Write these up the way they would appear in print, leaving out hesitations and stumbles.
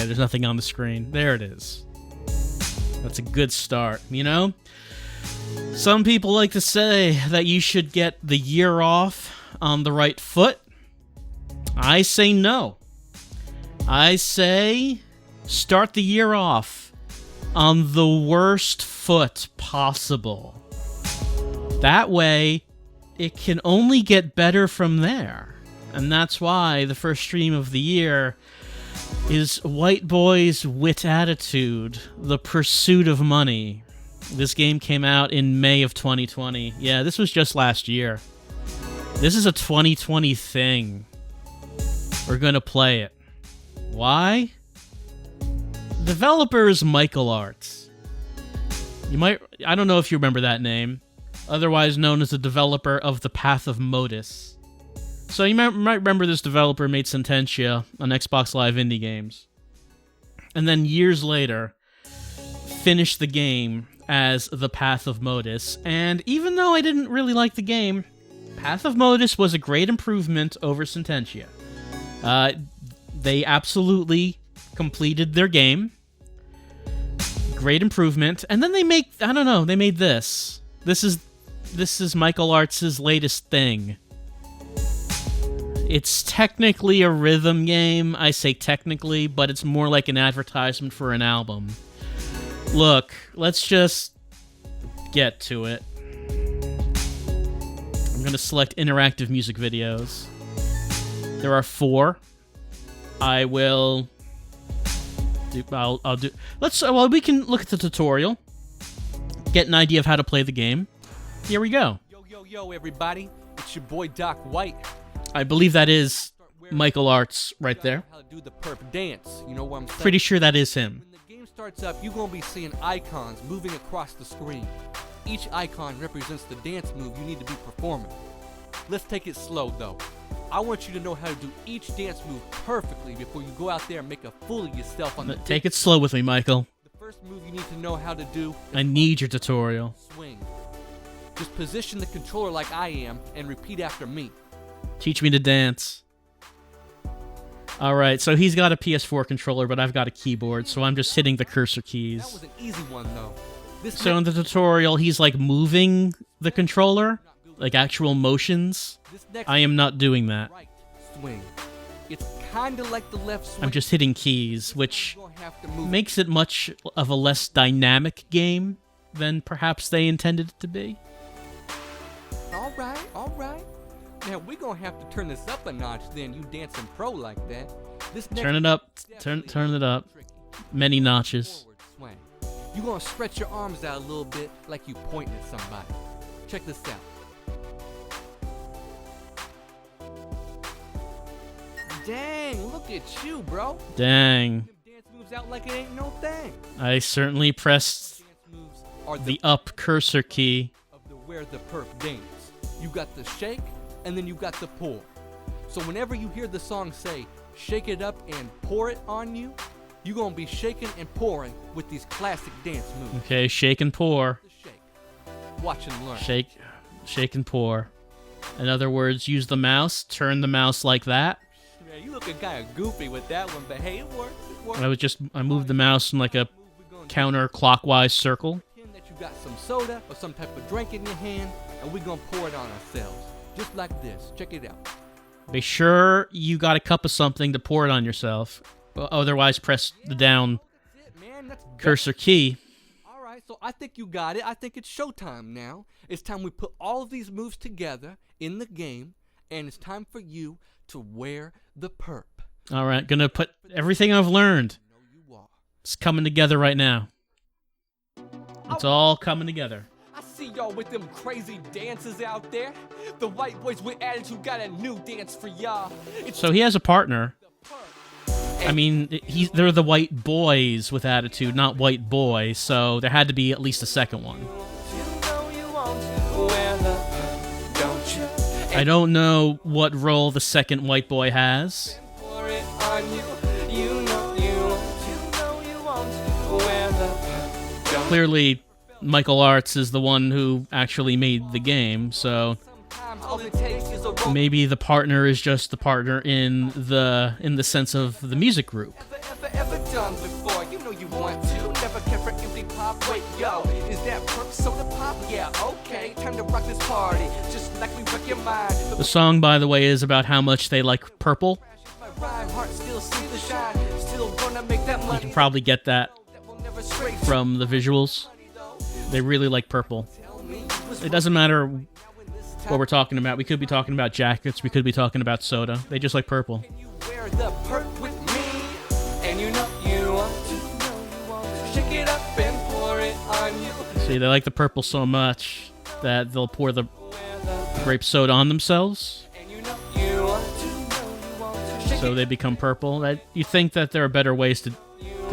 Okay, there's nothing on the screen. There it is. That's a good start, you know? Some people like to say that you should get the year off on the right foot. I say no. I say start the year off on the worst foot possible. That way, it can only get better from there. And that's why the first stream of the year is Whiteboyz Wit Attitude, The Pursuit of Money. This game came out in May of 2020. Yeah, this was just last year. This is a 2020 thing. We're gonna play it. Why? Developer is Michael Arts. I don't know if you remember that name. Otherwise known as the developer of The Path of Modus. So you might remember this developer made Sententia on Xbox Live Indie Games. And then years later, finished the game as The Path of Modus. And even though I didn't really like the game, Path of Modus was a great improvement over Sententia. They absolutely completed their game. Great improvement. And then they made this. This is Michael Arts' latest thing. It's technically a rhythm game. I say technically, but it's more like an advertisement for an album. Look, let's just get to it. I'm going to select interactive music videos. There are 4. I will do... I'll do... we can look at the tutorial. Get an idea of how to play the game. Here we go. Yo, everybody. It's your boy Doc White. I believe that is Michael Arts right there. How to do the perp dance. You know what I'm saying? Pretty sure that is him. When the game starts up, you're going to be seeing icons moving across the screen. Each icon represents the dance move you need to be performing. Let's take it slow, though. I want you to know how to do each dance move perfectly before you go out there and make a fool of yourself on the Take it slow with me, Michael. The first move you need to know how to do is I need your tutorial. swing. Just position the controller like I am and repeat after me. Teach me to dance. Alright, so he's got a PS4 controller, but I've got a keyboard, so I'm just hitting the cursor That keys. was an easy one, though. So in the tutorial, he's like moving the controller, like actual motions. I am not doing that. Right swing. It's kind of like the left swing. I'm just hitting keys, which You're gonna have to move. makes it much of a less dynamic game than perhaps they intended it to be. All right. Now we're gonna have to turn this up a notch. Then you dancing pro like that. This next Turn it up. Turn it up. Many notches. forward swing. You're gonna stretch your arms out a little bit like you pointing at somebody. Check this out. Dang, look at you, bro. Dang. Them dance moves out like it ain't no thing. I certainly pressed Dance moves are the up cursor key. of the where the perp dance. You got the shake, and then you got the pour. So whenever you hear the song say, shake it up and pour it on you, you're gonna be shaking and pouring with these classic dance moves. Okay, shake and pour. The shake. Watch and learn. Shake and pour. In other words, use the mouse, turn the mouse like that. Man, you looking kind of goofy with that one, but hey, it works. It works. I moved the mouse in like a counterclockwise circle. Pretend that you got some soda or some type of drink in your hand, and we're gonna pour it on ourselves. Just like this. Check it out. Be sure you got a cup of something to pour it on yourself. Otherwise, press the down That's it, man. That's cursor key. Alright, so I think you got it. I think it's showtime now. It's time we put all of these moves together in the game, and it's time for you to wear the perp. All right, gonna put everything I've learned. You know you are. It's coming together right now. It's all coming together. I see y'all with them crazy dances out there. The Whiteboyz Wit Attitude got a new dance for y'all. It's So he has a partner. the perp. I mean, they're the White Boys with Attitude, not White Boy, so there had to be at least a second one. You know you want to wear the perp, don't you? I don't know what role the second White Boy has. Pour it on you. You know you want to wear the perp, don't you? Clearly, Michael Arts is the one who actually made the game, so Sometimes all it takes is a rope. maybe the partner is just the partner in the sense of the music group. Ever done. Yo, is that perp soda pop? Yeah, okay, time to rock this party, just like we wreck your mind. The song, by the way, is about how much they like purple. My rhyme heart still sees the shine, still gonna make that money. You can probably get that from the visuals. They really like purple. It doesn't matter what we're talking about. We could be talking about jackets. We could be talking about soda. They just like purple. You wear the perk with me, and you know you want to shake it up and pour it on you. See, they like the purple so much that they'll pour the grape soda on themselves, And you know you want to shake so they become purple. That you think that there are better ways to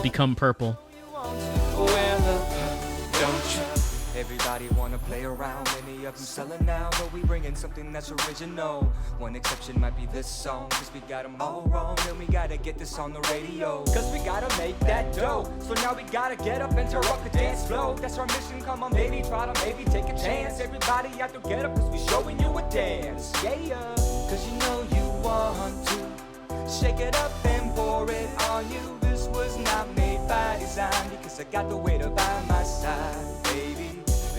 become purple. Everybody wanna play around, many of them selling now, but we bringing something that's original. One exception might be this song, cause we got them all wrong, and we gotta get this on the radio, cause we gotta make that dough. So now we gotta get up and rock the dance floor. That's our mission, come on baby, try to maybe take a chance. Everybody have to get up, cause we showing you a dance. Yeah, cause you know you want to shake it up and pour it on you. This was not made by design, because I got the waiter by my side, baby.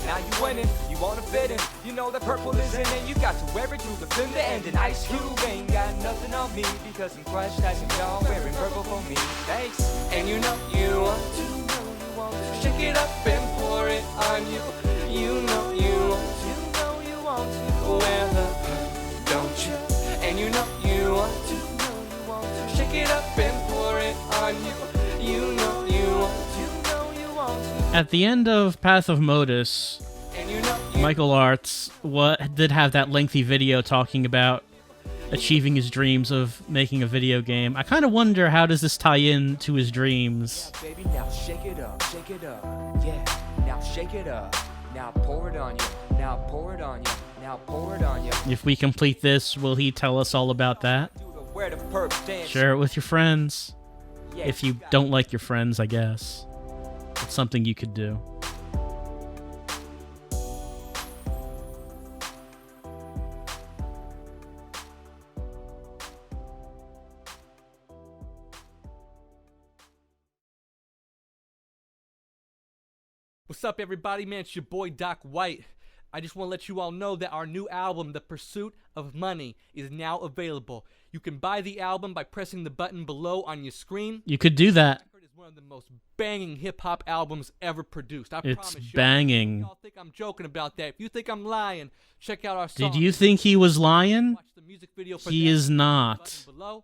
Now you winning, you wanna fit in. You know that purple is in it. You got to wear it through the fin to end. And Ice Cube ain't got nothing on me, because I'm crushed as y'all wearing purple for me. Thanks. And you know you want to shake it up and pour it on you. You know you want to wear the, don't you? And you know you want to shake it up and pour it on you. You know you want to. At the end of Path of Modus, Michael Arts did have that lengthy video talking about achieving his dreams of making a video game. I kind of wonder, how does this tie in to his dreams? Yeah, baby, now shake it up, yeah. Now shake it up, now pour it on you, now pour it on you, now pour it on you. If we complete this, will he tell us all about that? Where the perps dance. Share it with your friends. If you don't like your friends, I guess. It's something you could do. What's up, everybody? Man, it's your boy Doc White. I just want to let you all know that our new album, The Pursuit of Money, is now available. You can buy the album by pressing the button below on your screen. You could do that. It's one of the most banging hip-hop albums ever produced. I It's promise you. banging. Y'all think I'm joking about that. If you think I'm lying, check out our song. Did you think he was lying? Watch the music video for He that. is not. Button below,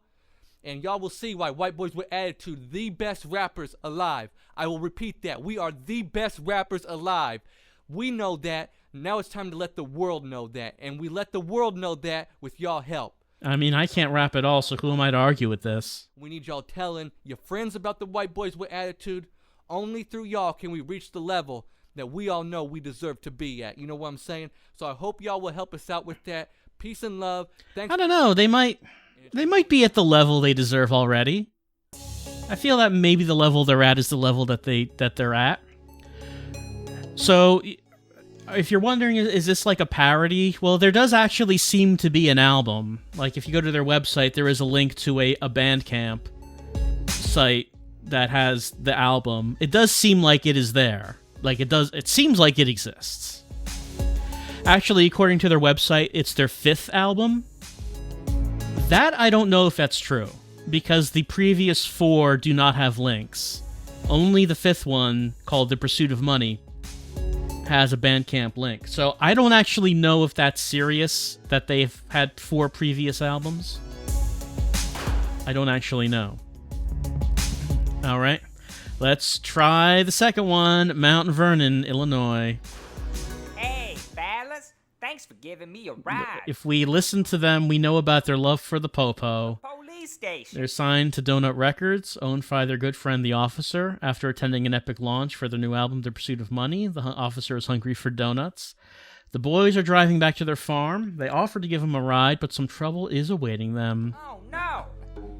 and y'all will see why Whiteboyz Wit Attitude, the best rappers alive. I will repeat that. We are the best rappers alive. We know that. Now it's time to let the world know that. And we let the world know that with y'all help. I mean, I can't rap at all, so who am I to argue with this? We need y'all telling your friends about the Whiteboyz Wit Attitude. Only through y'all can we reach the level that we all know we deserve to be at. You know what I'm saying? So I hope y'all will help us out with that. Peace and love. Thanks. I don't know. They might be at the level they deserve already. I feel that maybe the level they're at is the level that they're at. So, if you're wondering, is this like a parody? Well, there does actually seem to be an album. Like, if you go to their website, there is a link to a Bandcamp site that has the album. It does seem like it is there. Like, it seems like it exists. Actually, according to their website, it's their 5th album. That, I don't know if that's true, because the previous 4 do not have links. Only the 5th one, called The Pursuit of Money, has a Bandcamp link. So I don't actually know if that's serious, that they've had 4 previous albums. I don't actually know. Alright, let's try the second one, Mount Vernon, Illinois. Hey, fellas, thanks for giving me a ride. If we listen to them, we know about their love for the Popo. Police station. They're signed to Donut Records, owned by their good friend The Officer. After attending an epic launch for their new album, The Pursuit of Money, the Officer is hungry for donuts. The boys are driving back to their farm. They offer to give him a ride, but some trouble is awaiting them. Oh no!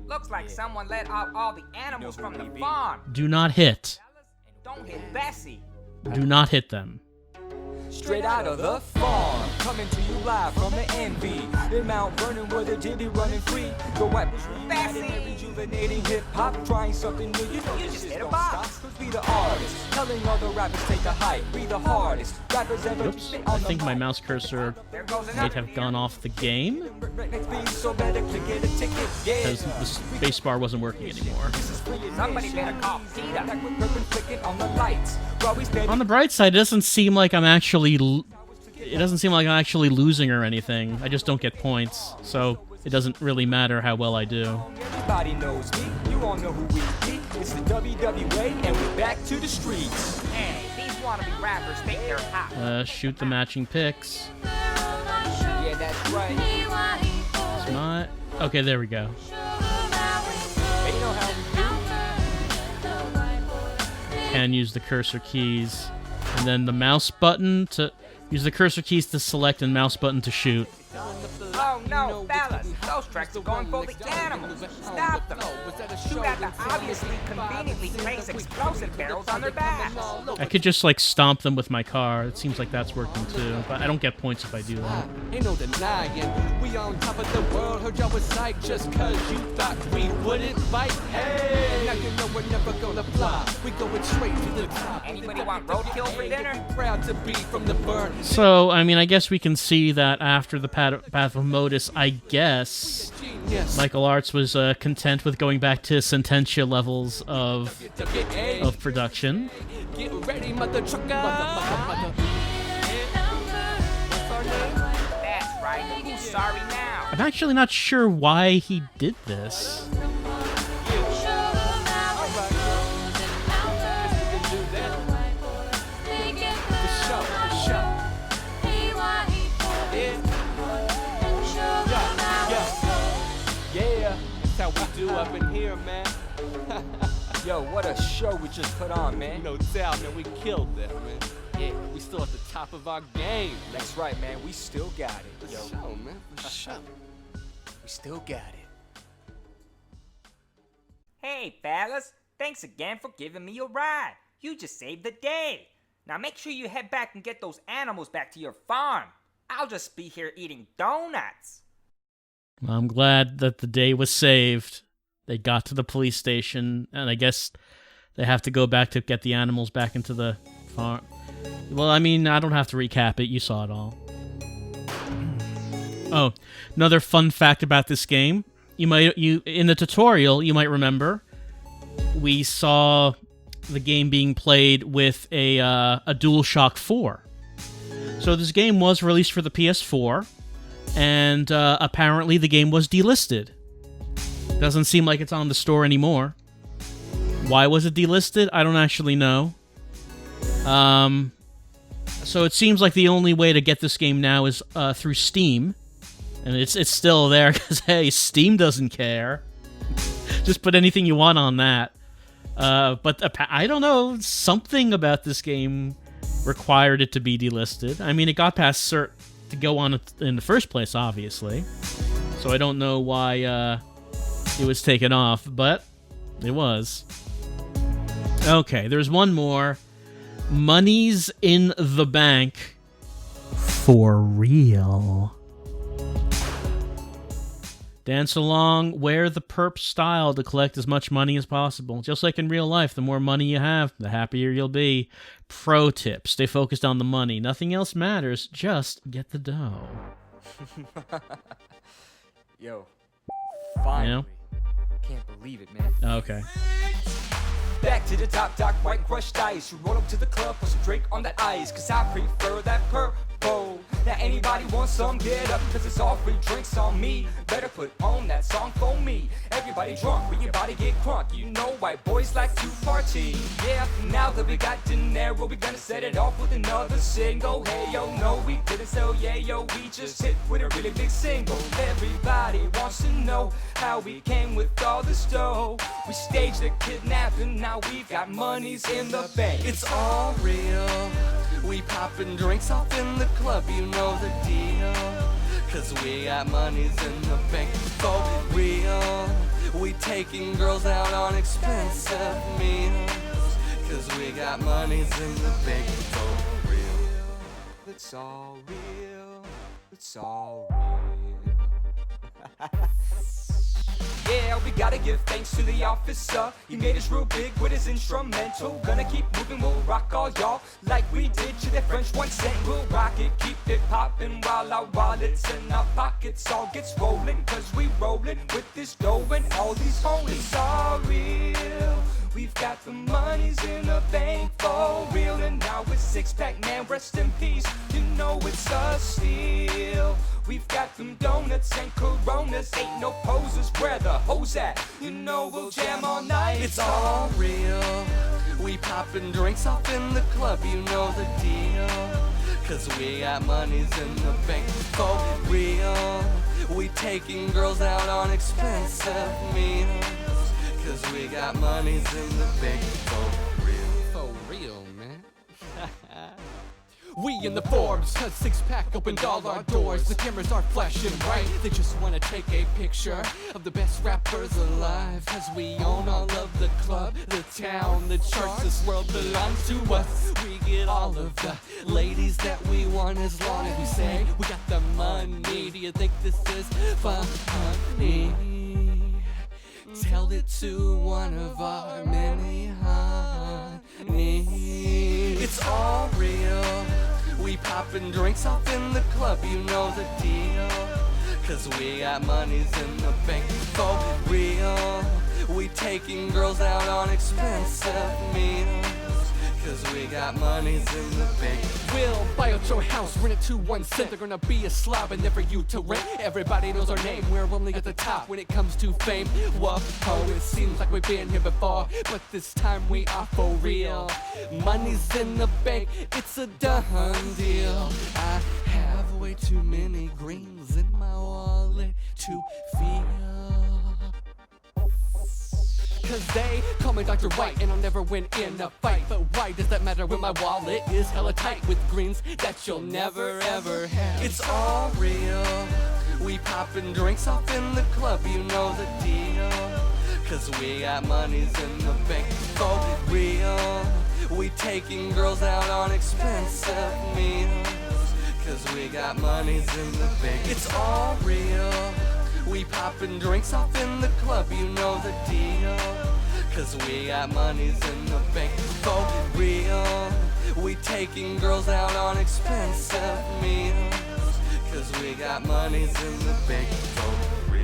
Looks like someone let out all the animals from the farm. Do not hit. Don't hit Bessie. Do not hit them. straight out of the farm. Coming to you live from the NV in Mount Vernon, where the jitty running free. The Whiteboyz reunited and rejuvenating hip hop, trying something new. You know, You this just shit hit a don't box. stop, 'cause we the artists, telling other rappers take the hype. We the hardest rappers ever. Oops, I think my mouse cursor There goes might another have gone off the game So better click get a ticket. Yeah. because the space bar wasn't working anymore. Somebody better call Peter. On the bright side, it doesn't seem like I'm actually losing or anything. I just don't get points, so it doesn't really matter how well I do. Everybody knows me, you all know who we be. It's the WWA and we're back to the streets. Hey, these wannabe rappers think they're hot. Shoot the matching picks. Yeah, that's right. It's not. Okay, there we go. They know how we do. Can use the cursor keys, and then the mouse button to use the cursor keys to select and mouse button to shoot. Oh no, fellas, those tracks are going for the animals. Stop them. You got to obviously conveniently place explosive barrels on their backs. I could just like stomp them with my car. It seems like that's working too, but I don't get points if I do that. Ain't no denying, we on top of the world. Heard y'all was psyched just cause you thought we wouldn't fight. Hey, now you know we're never gonna fly. We going straight to the top. Anybody want roadkill for dinner? Proud to be from the burn. So, I mean, I guess we can see that after the Path of Modus, I guess Genius. Michael Arts was content with going back to Sententia levels of production. Get ready, mother trucker. What's our name? That's right. Who's sorry now? I'm actually not sure why he did this. That's how we do up in here, man. Yo, what a show we just put on, man. No doubt, man. We killed that, man. Yeah, we still at the top of our game. That's right, man. We still got it. For Yo, sure, man. For sure. we still got it. Hey, fellas. Thanks again for giving me a ride. You just saved the day. Now make sure you head back and get those animals back to your farm. I'll just be here eating donuts. I'm glad that the day was saved. They got to the police station, and I guess they have to go back to get the animals back into the farm. Well, I mean, I don't have to recap it. You saw it all. Oh, another fun fact about this game. You in the tutorial, you might remember, we saw the game being played with a DualShock 4. So this game was released for the PS4. And apparently the game was delisted. Doesn't seem like it's on the store anymore. Why was it delisted? I don't actually know. So it seems like the only way to get this game now is through Steam. And it's still there because, hey, Steam doesn't care. Just put anything you want on that. But I don't know. Something about this game required it to be delisted. I mean, it got past cert to go on in the first place, obviously. So I don't know why it was taken off, but it was. Okay, there's one more. Money's in the bank. For real. Dance along, wear the perp style to collect as much money as possible. Just like in real life, the more money you have, the happier you'll be. Pro tip, stay focused on the money. Nothing else matters, just get the dough. Yo, finally. You know? Can't believe it, man. Okay. Back to the top, dark white crushed ice. You roll up to the club, put some Drake on that ice. Cause I prefer that purple. Now anybody want some, get up. Cause it's all free drinks on me. Better put on that song for me. Everybody drunk, when your body get crunk. You know white boys like to party. Yeah, now that we got dinero, we gonna set it off with another single. Hey yo, no we didn't sell, yeah yo, we just hit with a really big single. Everybody wants to know how we came with all this dough. We staged a kidnapping, now we've got monies in the bank. It's all real. We poppin' drinks off in the club, you know the deal. Cause we got monies in the bank for real. We taking girls out on expensive meals. Cause we got monies in the bank for real. it's all real. It's all real. Yeah, we gotta give thanks to the officer. He made us real big with his instrumental. Gonna keep moving, we'll rock all y'all like we did to the French one cent. We'll rock it, keep it poppin' while our wallets in our pockets all gets rollin'. Cause we rollin' with this dough and all these homies. It's all real. We've got the monies in the bank for real. And now it's six-pack, man, rest in peace. You know it's a steal. We've got them donuts and Coronas. Ain't no posers, where the hoes at? You know we'll jam all night. It's all real. We poppin' drinks off in the club, you know the deal. Cause we got monies in the bank for real. We taking girls out on expensive meals. Cause we got monies in the bank for real. For real, man. We in the Forbes, a six-pack opened all our doors. The cameras are flashing bright. They just wanna take a picture of the best rappers alive. Cause we own all of the club, the town, the charts. This world belongs to us. We get all of the ladies that we want as long as we say we got the money. Do you think this is funny? Tell it to one of our many honeys. It's all real. We poppin' drinks off in the club, you know the deal. Cause we got monies in the bank for real. We taking girls out on expensive meals. Cause we got monies in the bank. We'll buy out your house, rent it to 1 cent. They're gonna be a slob and there for you to rent. Everybody knows our name, we're only at the top when it comes to fame. Whoa, it seems like we've been here before, but this time we are for real. Money's in the bank, it's a done deal. I have way too many greens in my wallet to feel. Cause they call me Dr. White and I'll never win in a fight. But why does that matter when my wallet is hella tight with greens that you'll never ever have? It's all real. We poppin' drinks off in the club, you know the deal. Cause we got monies in the bank for real. We taking girls out on expensive meals. Cause we got monies in the bank. It's all real. We poppin' drinks off in the club, you know the deal. Cause we got monies in the bank for real. We taking girls out on expensive meals. Cause we got monies in the bank for real.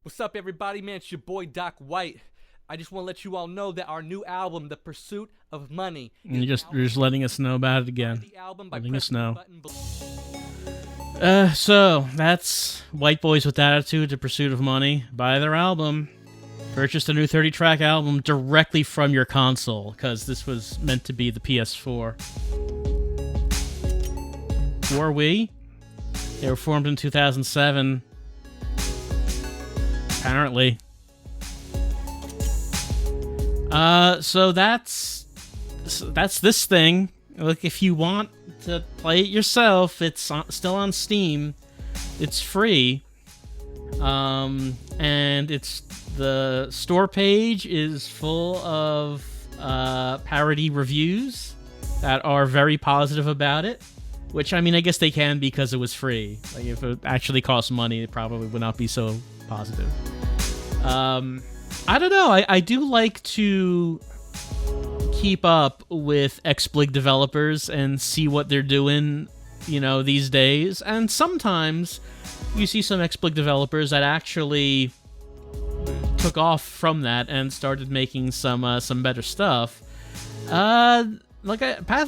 What's up, everybody? Man, it's your boy Doc White. I just want to let you all know that our new album, The Pursuit of Money, You're just letting us know about it again. the album by Letting us pressing the know. button below. So that's Whiteboyz Wit Attitude, The Pursuit of Money. Buy their album. Purchase the new 30-track album directly from your console, because this was meant to be the PS4. Or Wii. They were formed in 2007. Apparently. So that's this thing. Look, if you want to play it yourself, it's still on Steam. It's free. And it's the store page is full of parody reviews that are very positive about it. Which, I mean, I guess they can because it was free. Like, if it actually cost money, it probably would not be so positive. I don't know. I do like to keep up with XBlig developers and see what they're doing, you know, these days. And sometimes you see some XBlig developers that actually took off from that and started making some better stuff. Path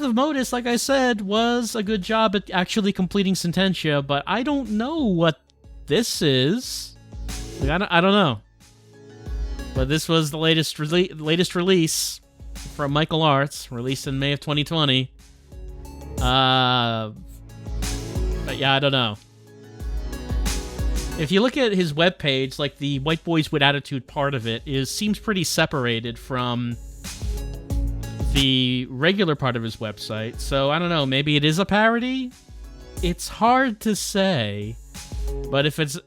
of Modus, like I said, was a good job at actually completing Sententia, but I don't know what this is. Like, I don't know. But this was the latest release from Michael Arts, released in May of 2020. But yeah, I don't know. If you look at his webpage, like the Whiteboyz Wit Attitude part of it seems pretty separated from the regular part of his website. So I don't know, maybe it is a parody? It's hard to say. But if it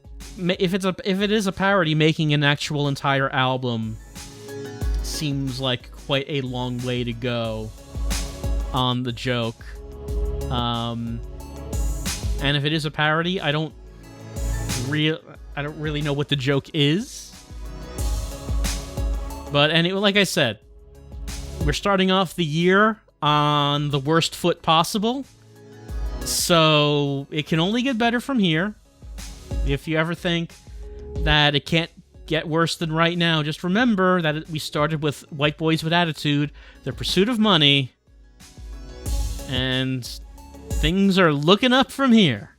is a parody, making an actual entire album seems like quite a long way to go on the joke. And if it is a parody, I don't really know what the joke is. But anyway, like I said, we're starting off the year on the worst foot possible. So it can only get better from here. If you ever think that it can't get worse than right now, just remember that we started with Whiteboyz Wit Attitude, the pursuit of money, and things are looking up from here.